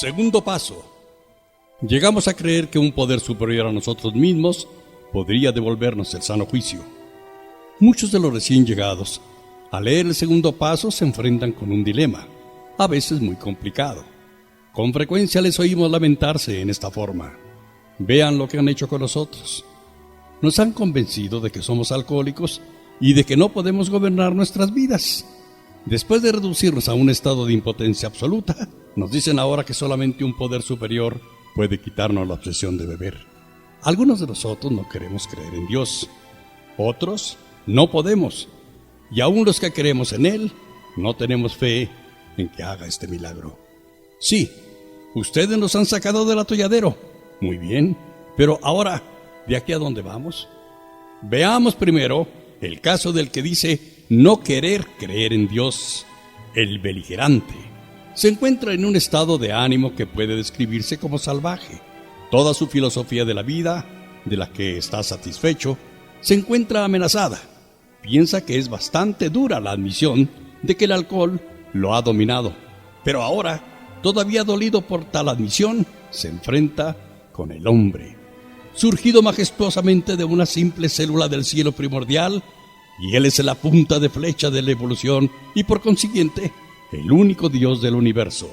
Segundo paso. Llegamos a creer que un poder superior a nosotros mismos podría devolvernos el sano juicio. Muchos de los recién llegados, al leer el segundo paso, se enfrentan con un dilema, a veces muy complicado. Con frecuencia les oímos lamentarse en esta forma. Vean lo que han hecho con nosotros. Nos han convencido de que somos alcohólicos y de que no podemos gobernar nuestras vidas. Después de reducirnos a un estado de impotencia absoluta, nos dicen ahora que solamente un poder superior puede quitarnos la obsesión de beber. Algunos de nosotros no queremos creer en Dios. Otros no podemos. Y aún los que creemos en Él, no tenemos fe en que haga este milagro. Sí, ustedes nos han sacado del atolladero. Muy bien, pero ahora, ¿de aquí a dónde vamos? Veamos primero el caso del que dice no querer creer en Dios, el beligerante. Se encuentra en un estado de ánimo que puede describirse como salvaje. Toda su filosofía de la vida, de la que está satisfecho, se encuentra amenazada. Piensa que es bastante dura la admisión de que el alcohol lo ha dominado. Pero ahora, todavía dolido por tal admisión, se enfrenta con el hombre, surgido majestuosamente de una simple célula del cielo primordial, y él es la punta de flecha de la evolución y por consiguiente el único Dios del universo,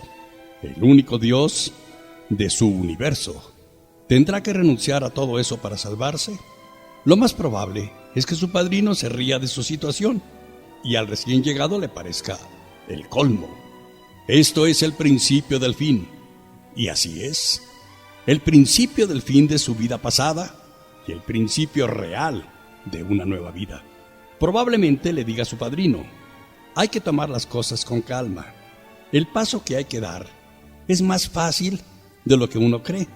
el único Dios de su universo. ¿Tendrá que renunciar a todo eso para salvarse? Lo más probable es que su padrino se ría de su situación y al recién llegado le parezca el colmo. Esto es el principio del fin, y así es. El principio del fin de su vida pasada y el principio real de una nueva vida. Probablemente le diga a su padrino: hay que tomar las cosas con calma. El paso que hay que dar es más fácil de lo que uno cree.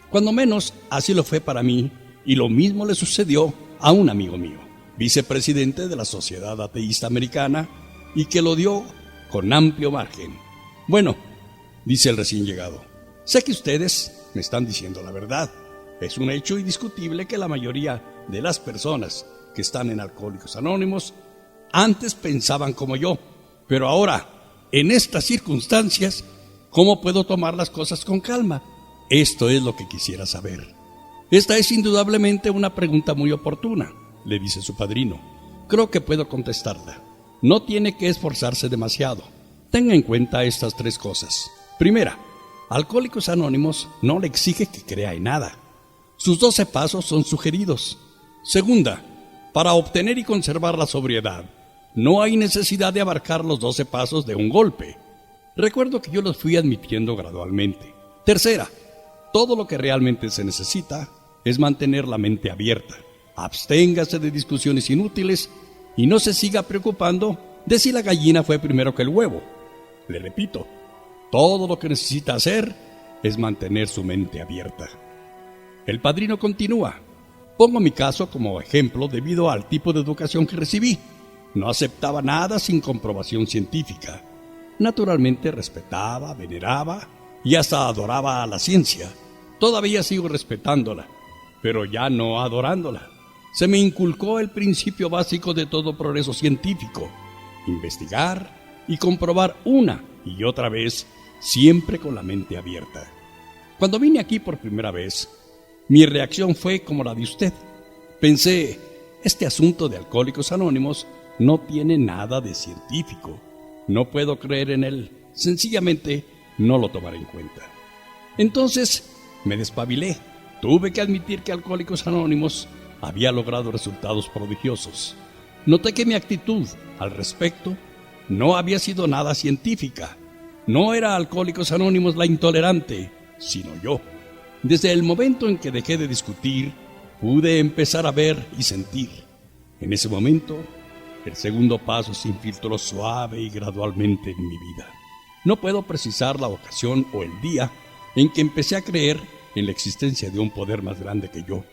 Cuando menos, así lo fue para mí, y lo mismo le sucedió a un amigo mío, vicepresidente de la Sociedad Ateísta Americana, y que lo dio con amplio margen. Bueno, dice el recién llegado, sé que ustedes me están diciendo la verdad. Es un hecho indiscutible que la mayoría de las personas que están en Alcohólicos Anónimos antes pensaban como yo, pero ahora, en estas circunstancias, ¿cómo puedo tomar las cosas con calma? Esto es lo que quisiera saber. Esta es indudablemente una pregunta muy oportuna, le dice su padrino. Creo que puedo contestarla. No tiene que esforzarse demasiado. Tenga en cuenta estas 3 cosas. Primera, Alcohólicos Anónimos no le exige que crea en nada. Sus 12 pasos son sugeridos. Segunda, para obtener y conservar la sobriedad, no hay necesidad de abarcar los 12 pasos de un golpe. Recuerdo que yo los fui admitiendo gradualmente. Tercera, todo lo que realmente se necesita es mantener la mente abierta. Absténgase de discusiones inútiles y no se siga preocupando de si la gallina fue primero que el huevo. Le repito, todo lo que necesita hacer es mantener su mente abierta. El padrino continúa. Pongo mi caso como ejemplo debido al tipo de educación que recibí. No aceptaba nada sin comprobación científica. Naturalmente respetaba, veneraba y hasta adoraba a la ciencia. Todavía sigo respetándola, pero ya no adorándola. Se me inculcó el principio básico de todo progreso científico: investigar y comprobar una y otra vez, siempre con la mente abierta. Cuando vine aquí por primera vez, mi reacción fue como la de usted. Pensé, este asunto de Alcohólicos Anónimos no tiene nada de científico. No puedo creer en él. Sencillamente no lo tomaré en cuenta. Entonces me despabilé. Tuve que admitir que Alcohólicos Anónimos había logrado resultados prodigiosos. Noté que mi actitud al respecto no había sido nada científica. No era Alcohólicos Anónimos la intolerante, sino yo. Desde el momento en que dejé de discutir, pude empezar a ver y sentir. En ese momento, el segundo paso se infiltró suave y gradualmente en mi vida. No puedo precisar la ocasión o el día en que empecé a creer en la existencia de un poder más grande que yo,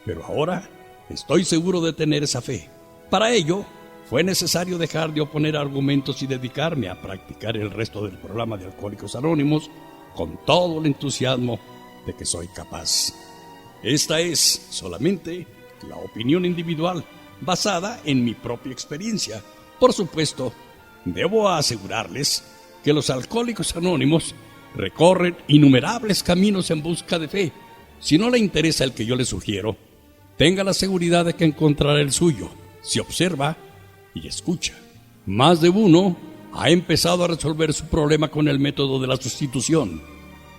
pero ahora estoy seguro de tener esa fe. Para ello, fue necesario dejar de oponer argumentos y dedicarme a practicar el resto del programa de Alcohólicos Anónimos con todo el entusiasmo de que soy capaz. Esta es solamente la opinión individual, basada en mi propia experiencia. Por supuesto, debo asegurarles que los Alcohólicos Anónimos recorren innumerables caminos en busca de fe. Si no le interesa el que yo le sugiero, tenga la seguridad de que encontrará el suyo, si observa y escucha. Más de uno ha empezado a resolver su problema con el método de la sustitución.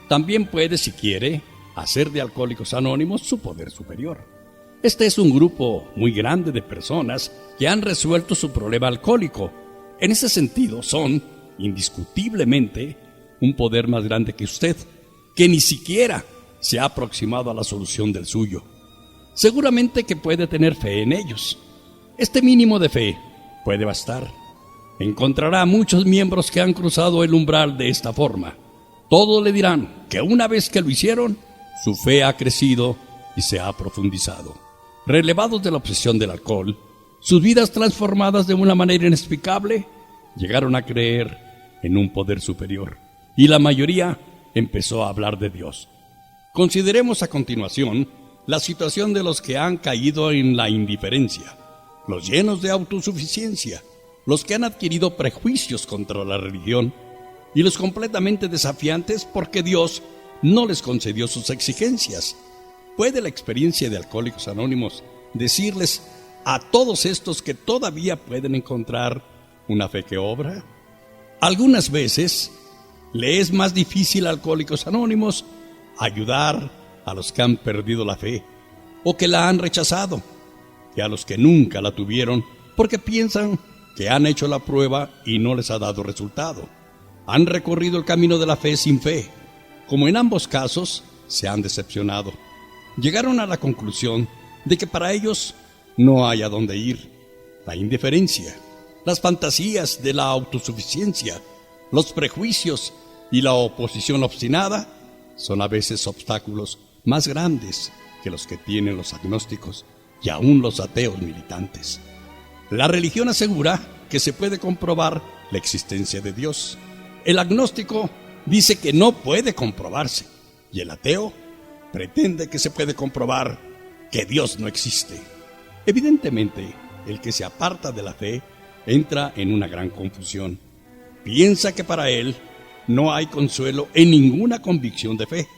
También puede, si quiere, hacer de Alcohólicos Anónimos su poder superior. Este es un grupo muy grande de personas que han resuelto su problema alcohólico. En ese sentido, son, indiscutiblemente, un poder más grande que usted, que ni siquiera se ha aproximado a la solución del suyo. Seguramente que puede tener fe en ellos. Este mínimo de fe puede bastar. Encontrará muchos miembros que han cruzado el umbral de esta forma. Todos le dirán que una vez que lo hicieron, su fe ha crecido y se ha profundizado. Relevados de la obsesión del alcohol, sus vidas transformadas de una manera inexplicable, llegaron a creer en un poder superior, y la mayoría empezó a hablar de Dios. Consideremos a continuación la situación de los que han caído en la indiferencia, los llenos de autosuficiencia, los que han adquirido prejuicios contra la religión y los completamente desafiantes porque Dios no les concedió sus exigencias. ¿Puede la experiencia de Alcohólicos Anónimos decirles a todos estos que todavía pueden encontrar una fe que obra? Algunas veces le es más difícil a Alcohólicos Anónimos ayudar a los que han perdido la fe o que la han rechazado, que a los que nunca la tuvieron porque piensan que han hecho la prueba y no les ha dado resultado. Han recorrido el camino de la fe sin fe. Como en ambos casos, se han decepcionado. Llegaron a la conclusión de que para ellos no hay a dónde ir. La indiferencia, las fantasías de la autosuficiencia, los prejuicios y la oposición obstinada son a veces obstáculos más grandes que los que tienen los agnósticos y aún los ateos militantes. La religión asegura que se puede comprobar la existencia de Dios. El agnóstico dice que no puede comprobarse y el ateo pretende que se puede comprobar que Dios no existe. Evidentemente, el que se aparta de la fe entra en una gran confusión. Piensa que para él no hay consuelo en ninguna convicción de fe.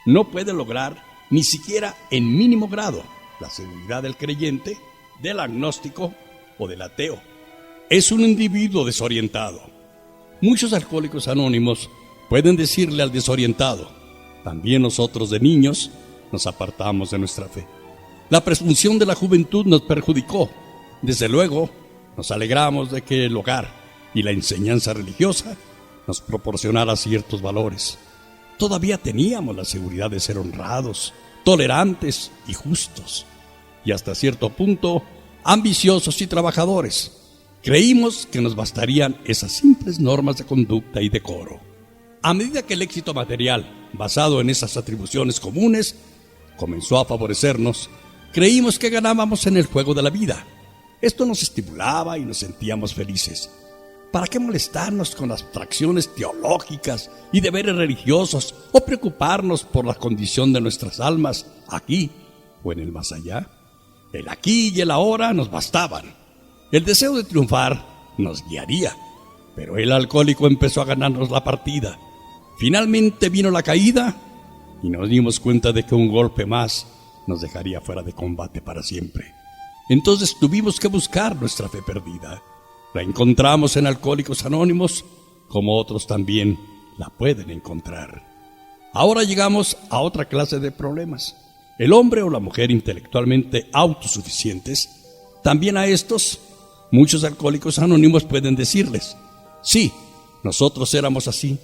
No puede lograr ni siquiera en mínimo grado la seguridad del creyente, del agnóstico o del ateo. Es un individuo desorientado. Muchos alcohólicos anónimos pueden decirle al desorientado: también nosotros de niños nos apartamos de nuestra fe. La presunción de la juventud nos perjudicó. Desde luego, nos alegramos de que el hogar y la enseñanza religiosa nos proporcionara ciertos valores. Todavía teníamos la seguridad de ser honrados, tolerantes y justos, y hasta cierto punto ambiciosos y trabajadores. Creímos que nos bastarían esas simples normas de conducta y decoro. A medida que el éxito material, basado en esas atribuciones comunes, comenzó a favorecernos, creímos que ganábamos en el juego de la vida. Esto nos estimulaba y nos sentíamos felices. ¿Para qué molestarnos con abstracciones teológicas y deberes religiosos o preocuparnos por la condición de nuestras almas aquí o en el más allá? El aquí y el ahora nos bastaban. El deseo de triunfar nos guiaría, pero el alcohólico empezó a ganarnos la partida. Finalmente vino la caída y nos dimos cuenta de que un golpe más nos dejaría fuera de combate para siempre. Entonces tuvimos que buscar nuestra fe perdida. La encontramos en Alcohólicos Anónimos, como otros también la pueden encontrar. Ahora llegamos a otra clase de problemas. El hombre o la mujer intelectualmente autosuficientes, también a estos, muchos Alcohólicos Anónimos pueden decirles: sí, nosotros éramos así,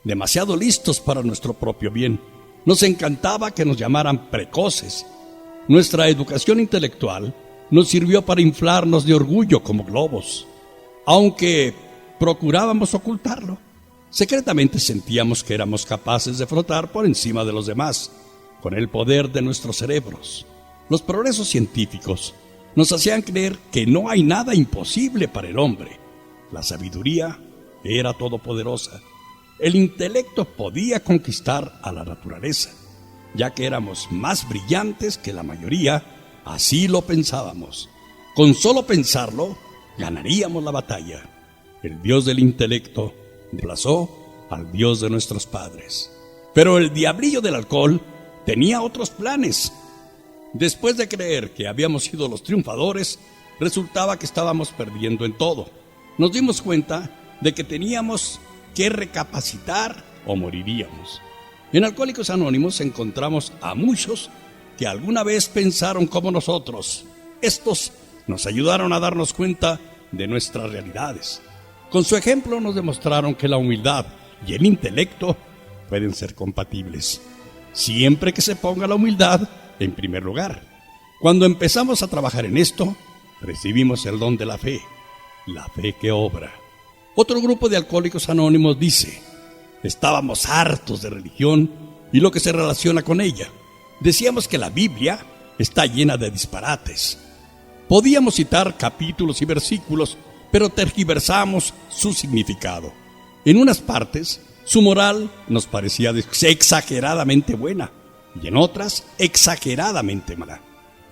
demasiado listos para nuestro propio bien. Nos encantaba que nos llamaran precoces. Nuestra educación intelectual nos sirvió para inflarnos de orgullo como globos. Aunque procurábamos ocultarlo, secretamente sentíamos que éramos capaces de flotar por encima de los demás, con el poder de nuestros cerebros. Los progresos científicos nos hacían creer que no hay nada imposible para el hombre. La sabiduría era todopoderosa. El intelecto podía conquistar a la naturaleza, ya que éramos más brillantes que la mayoría. Así lo pensábamos. Con solo pensarlo, ganaríamos la batalla. El Dios del intelecto desplazó al Dios de nuestros padres. Pero el diablillo del alcohol tenía otros planes. Después de creer que habíamos sido los triunfadores, resultaba que estábamos perdiendo en todo. Nos dimos cuenta de que teníamos que recapacitar o moriríamos. En Alcohólicos Anónimos encontramos a muchos que alguna vez pensaron como nosotros. Estos nos ayudaron a darnos cuenta de nuestras realidades. Con su ejemplo nos demostraron que la humildad y el intelecto pueden ser compatibles, siempre que se ponga la humildad en primer lugar. Cuando empezamos a trabajar en esto, recibimos el don de la fe que obra. Otro grupo de Alcohólicos Anónimos dice: estábamos hartos de religión y lo que se relaciona con ella. Decíamos que la Biblia está llena de disparates. Podíamos citar capítulos y versículos, pero tergiversamos su significado. En unas partes, su moral nos parecía exageradamente buena y en otras exageradamente mala.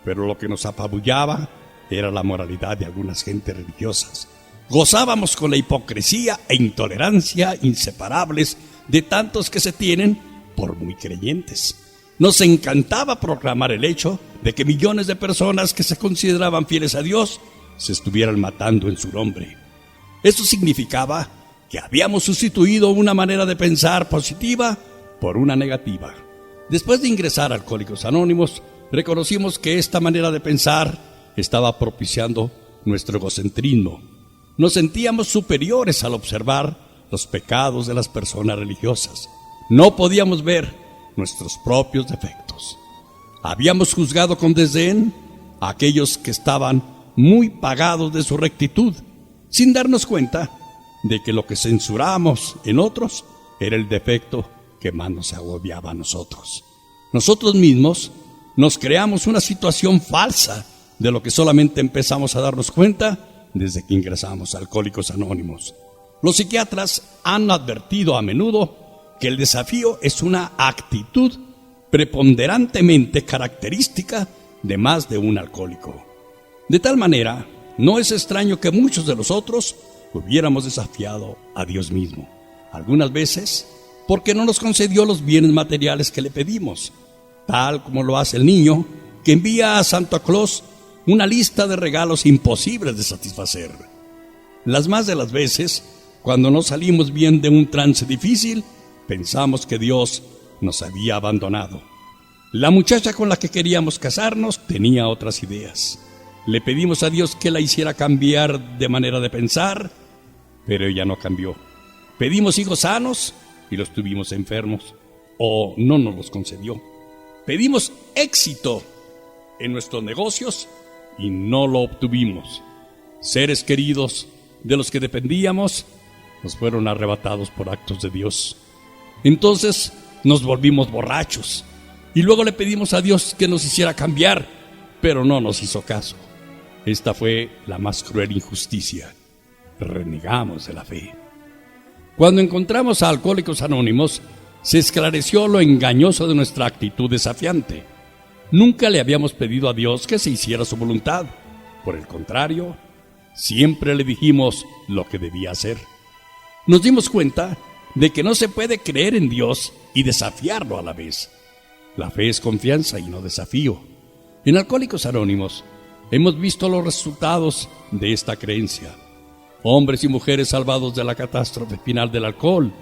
Pero lo que nos apabullaba era la moralidad de algunas gentes religiosas. Gozábamos con la hipocresía e intolerancia inseparables de tantos que se tienen por muy creyentes. Nos encantaba proclamar el hecho de que millones de personas que se consideraban fieles a Dios se estuvieran matando en su nombre. Eso significaba que habíamos sustituido una manera de pensar positiva por una negativa. Después de ingresar a Alcohólicos Anónimos, reconocimos que esta manera de pensar estaba propiciando nuestro egocentrismo. Nos sentíamos superiores al observar los pecados de las personas religiosas. No podíamos ver nuestros propios defectos. Habíamos juzgado con desdén a aquellos que estaban muy pagados de su rectitud, sin darnos cuenta de que lo que censuramos en otros era el defecto que más nos agobiaba a nosotros. Nosotros mismos nos creamos una situación falsa de lo que solamente empezamos a darnos cuenta desde que ingresamos a Alcohólicos Anónimos. Los psiquiatras han advertido a menudo que el desafío es una actitud preponderantemente característica de más de un alcohólico. De tal manera, no es extraño que muchos de nosotros hubiéramos desafiado a Dios mismo, algunas veces porque no nos concedió los bienes materiales que le pedimos, tal como lo hace el niño que envía a Santa Claus una lista de regalos imposibles de satisfacer. Las más de las veces, cuando no salimos bien de un trance difícil, pensamos que Dios nos había abandonado. La muchacha con la que queríamos casarnos tenía otras ideas. Le pedimos a Dios que la hiciera cambiar de manera de pensar, pero ella no cambió. Pedimos hijos sanos y los tuvimos enfermos, o no nos los concedió. Pedimos éxito en nuestros negocios y no lo obtuvimos. Seres queridos de los que dependíamos nos fueron arrebatados por actos de Dios. Entonces nos volvimos borrachos y luego le pedimos a Dios que nos hiciera cambiar, pero no nos hizo caso. Esta fue la más cruel injusticia. Renegamos de la fe. Cuando encontramos a Alcohólicos Anónimos, se esclareció lo engañoso de nuestra actitud desafiante. Nunca le habíamos pedido a Dios que se hiciera su voluntad. Por el contrario, siempre le dijimos lo que debía hacer. Nos dimos cuenta de que no se puede creer en Dios y desafiarlo a la vez. La fe es confianza y no desafío. En Alcohólicos Anónimos hemos visto los resultados de esta creencia. Hombres y mujeres salvados de la catástrofe final del alcohol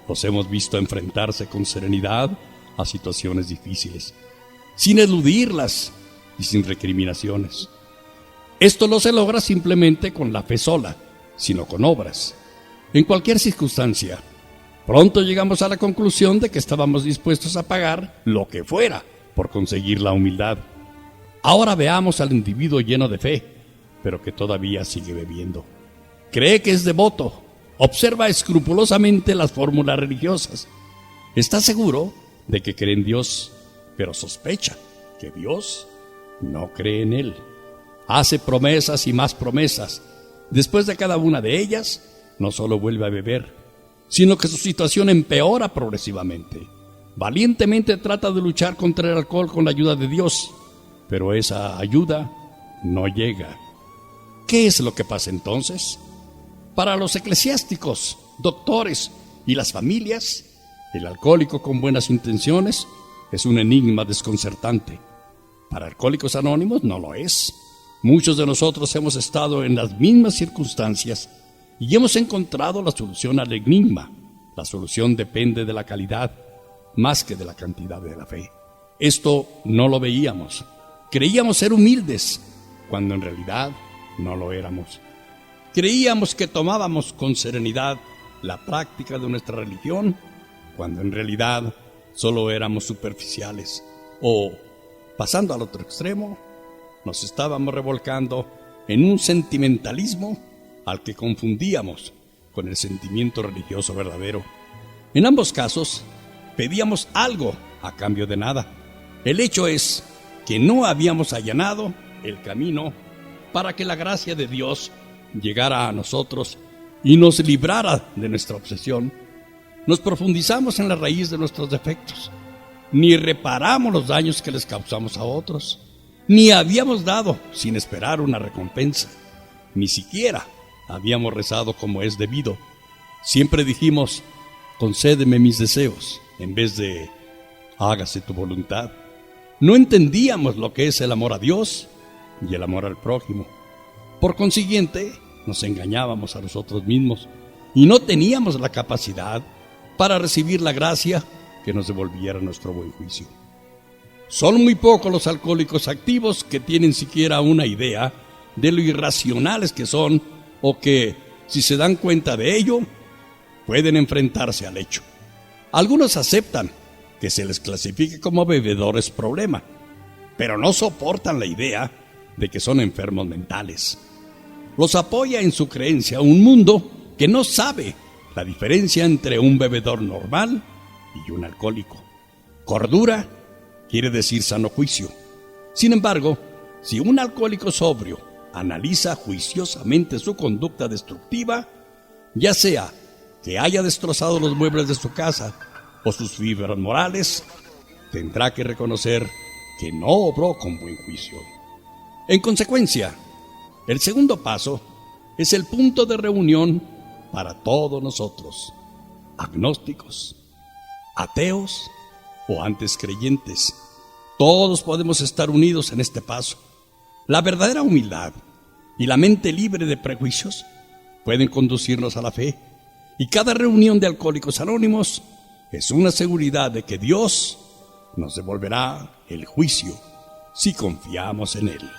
los hemos visto enfrentarse con serenidad a situaciones difíciles, sin eludirlas y sin recriminaciones. Esto no se logra simplemente con la fe sola, sino con obras. En cualquier circunstancia, pronto llegamos a la conclusión de que estábamos dispuestos a pagar lo que fuera por conseguir la humildad. Ahora veamos al individuo lleno de fe, pero que todavía sigue bebiendo. Cree que es devoto, observa escrupulosamente las fórmulas religiosas. Está seguro de que cree en Dios, pero sospecha que Dios no cree en él. Hace promesas y más promesas. Después de cada una de ellas, no solo vuelve a beber, sino que su situación empeora progresivamente. Valientemente trata de luchar contra el alcohol con la ayuda de Dios, pero esa ayuda no llega. ¿Qué es lo que pasa entonces? Para los eclesiásticos, doctores y las familias, el alcohólico con buenas intenciones es un enigma desconcertante. Para Alcohólicos Anónimos no lo es. Muchos de nosotros hemos estado en las mismas circunstancias y hemos encontrado la solución al enigma. La solución depende de la calidad más que de la cantidad de la fe. Esto no lo veíamos. Creíamos ser humildes, cuando en realidad no lo éramos. Creíamos que tomábamos con serenidad la práctica de nuestra religión, cuando en realidad solo éramos superficiales. O, pasando al otro extremo, nos estábamos revolcando en un sentimentalismo al que confundíamos con el sentimiento religioso verdadero. En ambos casos, pedíamos algo a cambio de nada. El hecho es que no habíamos allanado el camino para que la gracia de Dios llegara a nosotros y nos librara de nuestra obsesión. Nos profundizamos en la raíz de nuestros defectos. Ni reparamos los daños que les causamos a otros, ni habíamos dado sin esperar una recompensa, ni siquiera habíamos rezado como es debido. Siempre dijimos, concédeme mis deseos, en vez de, hágase tu voluntad. No entendíamos lo que es el amor a Dios y el amor al prójimo. Por consiguiente, nos engañábamos a nosotros mismos y no teníamos la capacidad para recibir la gracia que nos devolviera nuestro buen juicio. Son muy pocos los alcohólicos activos que tienen siquiera una idea de lo irracionales que son o que, si se dan cuenta de ello, pueden enfrentarse al hecho. Algunos aceptan que se les clasifique como bebedores problema, pero no soportan la idea de que son enfermos mentales. Los apoya en su creencia un mundo que no sabe la diferencia entre un bebedor normal y un alcohólico. Cordura quiere decir sano juicio. Sin embargo, si un alcohólico sobrio analiza juiciosamente su conducta destructiva, ya sea que haya destrozado los muebles de su casa o sus fibras morales, tendrá que reconocer que no obró con buen juicio. En consecuencia, el segundo paso es el punto de reunión para todos nosotros, agnósticos, ateos o antes creyentes. Todos podemos estar unidos en este paso. La verdadera humildad y la mente libre de prejuicios pueden conducirnos a la fe, y cada reunión de Alcohólicos Anónimos es una seguridad de que Dios nos devolverá el juicio si confiamos en Él.